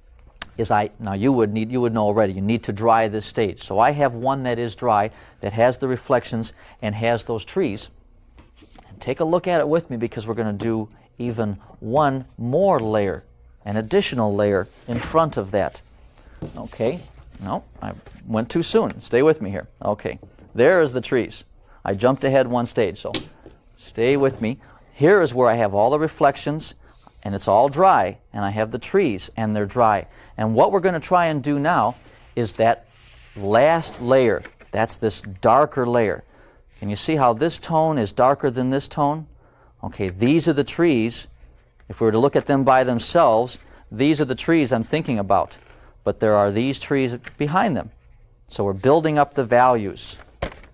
is now you would know already, you need to dry this stage. So I have one that is dry, that has the reflections and has those trees. And take a look at it with me, because we're going to do even one more layer, an additional layer in front of that. Okay, no, I went too soon. Stay with me here. Okay, there is the trees. I jumped ahead one stage, so stay with me. Here is where I have all the reflections, and it's all dry, and I have the trees, and they're dry. And what we're going to try and do now is that last layer. That's this darker layer. Can you see how this tone is darker than this tone? Okay, these are the trees. If we were to look at them by themselves, these are the trees I'm thinking about. But there are these trees behind them. So we're building up the values.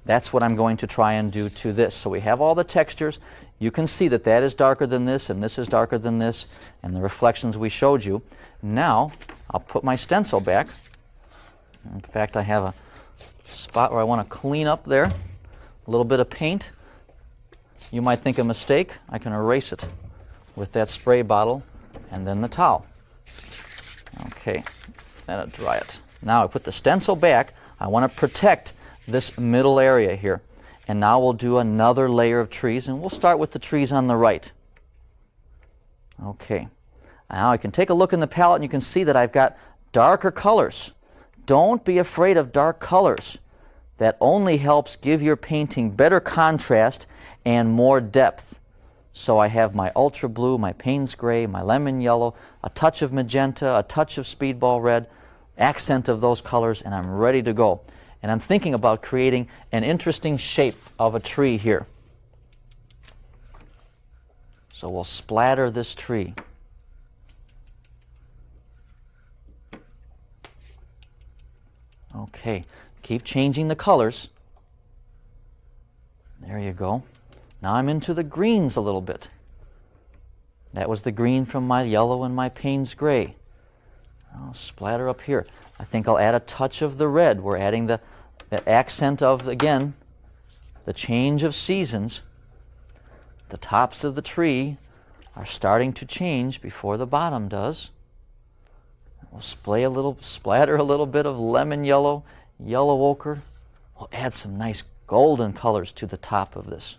That's what I'm going to try and do to this. So we have all the textures. You can see that that is darker than this, and this is darker than this, and the reflections we showed you. Now, I'll put my stencil back. In fact, I have a spot where I want to clean up there. A little bit of paint. You might think a mistake. I can erase it with that spray bottle and then the towel. Okay, that'll dry it. Now I put the stencil back. I want to protect this middle area here. And now we'll do another layer of trees, and we'll start with the trees on the right. Okay. Now I can take a look in the palette, and you can see that I've got darker colors. Don't be afraid of dark colors. That only helps give your painting better contrast and more depth. So I have my ultra blue, my Payne's gray, my lemon yellow, a touch of magenta, a touch of speedball red, accent of those colors, and I'm ready to go. And I'm thinking about creating an interesting shape of a tree here. So we'll splatter this tree. Okay, keep changing the colors. There you go. Now I'm into the greens a little bit. That was the green from my yellow and my Payne's gray. I'll splatter up here. I think I'll add a touch of the red. We're adding the accent of, again, the change of seasons. The tops of the tree are starting to change before the bottom does. We'll splatter a little bit of lemon yellow, yellow ochre. We'll add some nice golden colors to the top of this.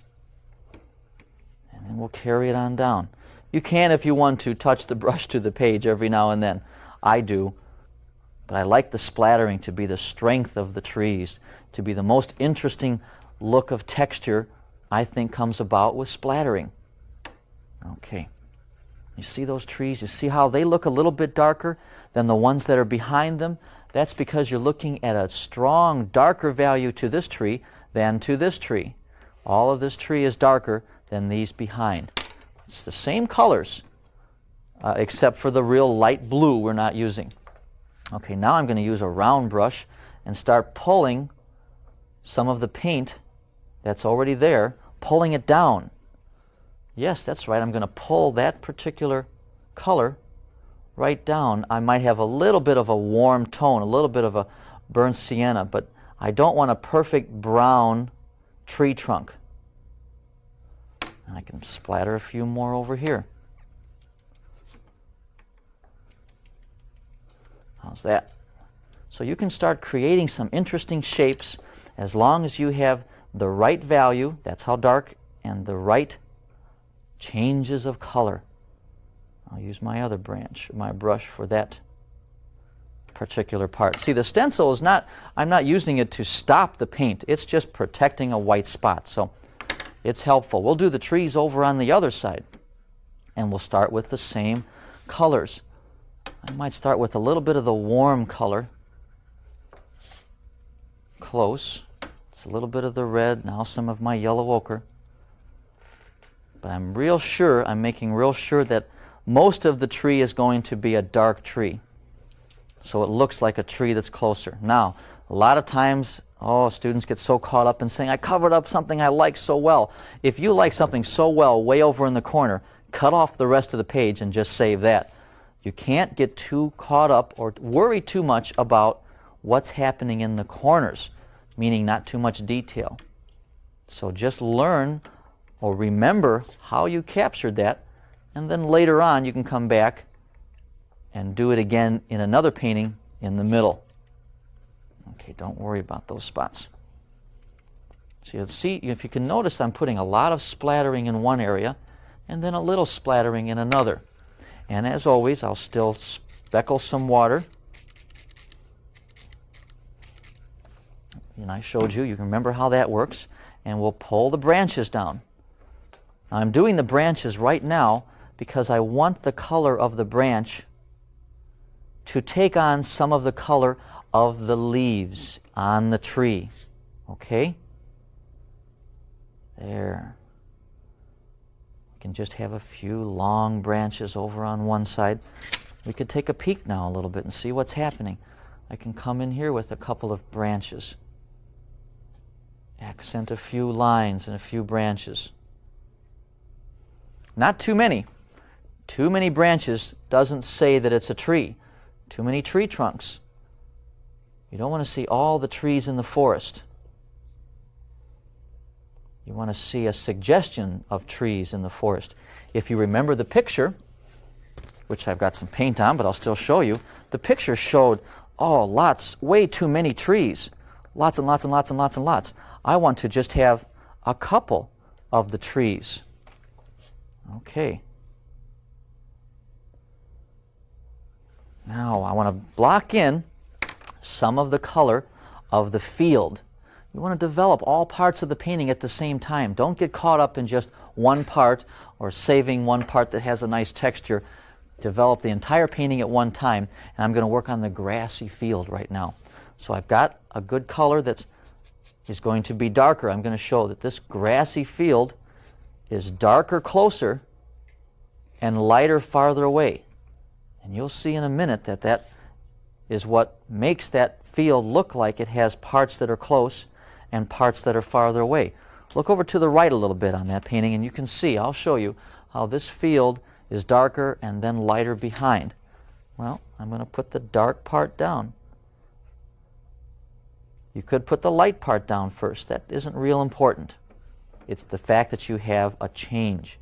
And then we'll carry it on down. You can, if you want to, touch the brush to the page every now and then. I do. But I like the splattering to be the strength of the trees, to be the most interesting look of texture I think comes about with splattering. Okay. You see those trees? You see how they look a little bit darker than the ones that are behind them? That's because you're looking at a strong, darker value to this tree than to this tree. All of this tree is darker than these behind. It's the same colors, except for the real light blue we're not using. Okay, now I'm going to use a round brush and start pulling some of the paint that's already there, pulling it down. Yes, that's right. I'm going to pull that particular color right down. I might have a little bit of a warm tone, a little bit of a burnt sienna, but I don't want a perfect brown tree trunk. And I can splatter a few more over here. How's that? So you can start creating some interesting shapes as long as you have the right value, that's how dark, and the right changes of color. I'll use my other branch, my brush for that particular part. See, the stencil is not, I'm not using it to stop the paint. It's just protecting a white spot. So it's helpful. We'll do the trees over on the other side. And we'll start with the same colors. I might start with a little bit of the warm color. Close. It's a little bit of the red, now some of my yellow ochre. But I'm making real sure that most of the tree is going to be a dark tree. So it looks like a tree that's closer. Now, a lot of times, students get so caught up in saying, I covered up something I like so well. If you like something so well way over in the corner, cut off the rest of the page and just save that. You can't get too caught up or worry too much about what's happening in the corners, meaning not too much detail. So just learn or remember how you captured that, and then later on you can come back and do it again in another painting in the middle. Okay, don't worry about those spots. So you'll see, if you can notice, I'm putting a lot of splattering in one area and then a little splattering in another. And as always, I'll still speckle some water. And I showed you, you can remember how that works. And we'll pull the branches down. I'm doing the branches right now because I want the color of the branch to take on some of the color of the leaves on the tree. Okay? There. We can just have a few long branches over on one side. We could take a peek now a little bit and see what's happening. I can come in here with a couple of branches. Accent a few lines and a few branches. Not too many. Too many branches doesn't say that it's a tree. Too many tree trunks. You don't want to see all the trees in the forest. You want to see a suggestion of trees in the forest. If you remember the picture, which I've got some paint on, but I'll still show you, the picture showed, way too many trees. Lots and lots and lots and lots and lots. I want to just have a couple of the trees. Okay. Now I want to block in some of the color of the field. You want to develop all parts of the painting at the same time. Don't get caught up in just one part or saving one part that has a nice texture. Develop the entire painting at one time. And I'm going to work on the grassy field right now. So I've got a good color that is going to be darker. I'm going to show that this grassy field is darker closer and lighter farther away. And you'll see in a minute that that is what makes that field look like it has parts that are close and parts that are farther away. Look over to the right a little bit on that painting and you can see, I'll show you how this field is darker and then lighter behind. Well, I'm going to put the dark part down. You could put the light part down first. That isn't real important. It's the fact that you have a change.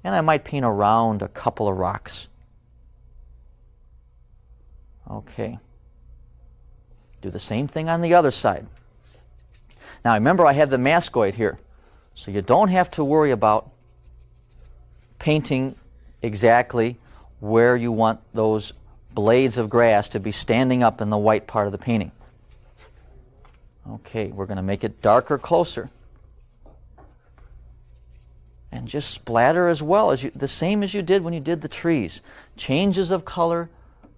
And I might paint around a couple of rocks. Okay. Do the same thing on the other side. Now remember, I have the mascoid here. So you don't have to worry about painting exactly where you want those blades of grass to be standing up in the white part of the painting. Okay, we're going to make it darker closer. And just splatter as well, as the same as you did when you did the trees. Changes of color,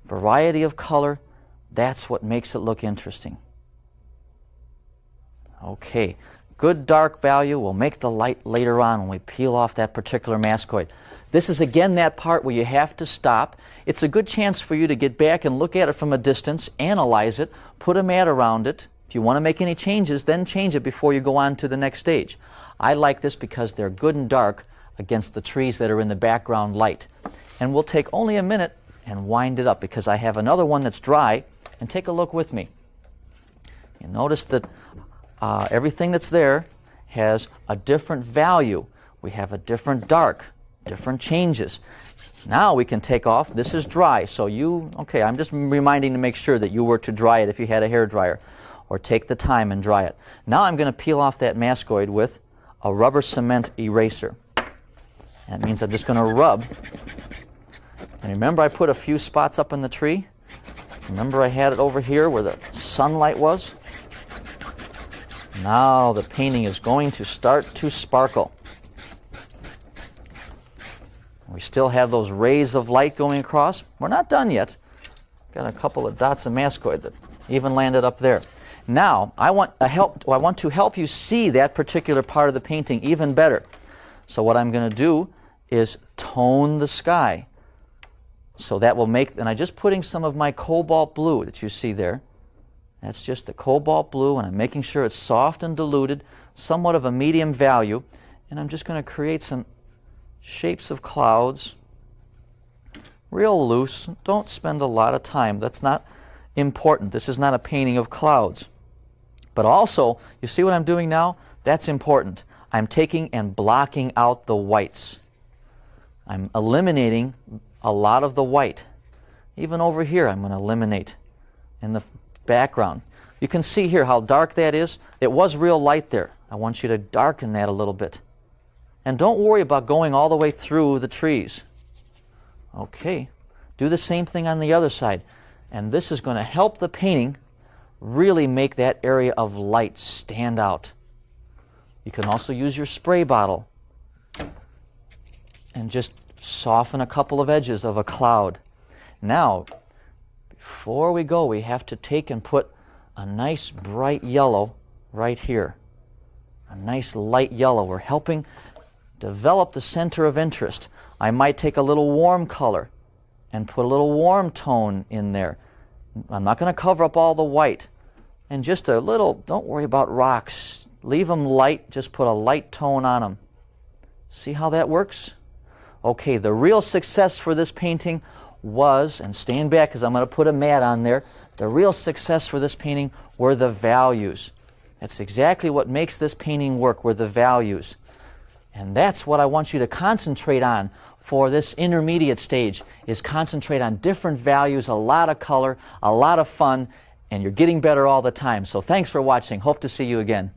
variety of color, that's what makes it look interesting. Okay, good dark value will make the light later on when we peel off that particular mascoid. This is again that part where you have to stop. It's a good chance for you to get back and look at it from a distance, analyze it, put a mat around it. If you want to make any changes, then change it before you go on to the next stage. I like this because they're good and dark against the trees that are in the background light. And we'll take only a minute and wind it up because I have another one that's dry. And take a look with me. You notice that everything that's there has a different value. We have a different dark, different changes. Now we can take off. This is dry, so okay, I'm just reminding to make sure that you were to dry it if you had a hair dryer, or take the time and dry it. Now I'm going to peel off that mascoid with a rubber cement eraser. That means I'm just going to rub. And remember I put a few spots up in the tree? Remember I had it over here where the sunlight was? Now the painting is going to start to sparkle. We still have those rays of light going across. We're not done yet. Got a couple of dots of mascoid that even landed up there. Now I want to help you see that particular part of the painting even better. So what I'm going to do is tone the sky. So that will make, and I'm just putting some of my cobalt blue that you see there. That's just the cobalt blue, and I'm making sure it's soft and diluted, somewhat of a medium value. And I'm just going to create some shapes of clouds, real loose. Don't spend a lot of time. That's not important. This is not a painting of clouds. But also, you see what I'm doing now? That's important. I'm taking and blocking out the whites. I'm eliminating a lot of the white. Even over here I'm going to eliminate in the background. You can see here how dark that is. It was real light there. I want you to darken that a little bit. And don't worry about going all the way through the trees. Okay, do the same thing on the other side. And this is going to help the painting really make that area of light stand out. You can also use your spray bottle and just soften a couple of edges of a cloud. Now, before we go, we have to take and put a nice bright yellow right here. A nice light yellow. We're helping develop the center of interest. I might take a little warm color and put a little warm tone in there. I'm not going to cover up all the white. And just a little, don't worry about rocks. Leave them light, just put a light tone on them. See how that works? Okay, the real success for this painting was, and stand back because I'm going to put a mat on there, the real success for this painting were the values. That's exactly what makes this painting work, were the values. And that's what I want you to concentrate on for this intermediate stage, is concentrate on different values, a lot of color, a lot of fun, and you're getting better all the time. So thanks for watching. Hope to see you again.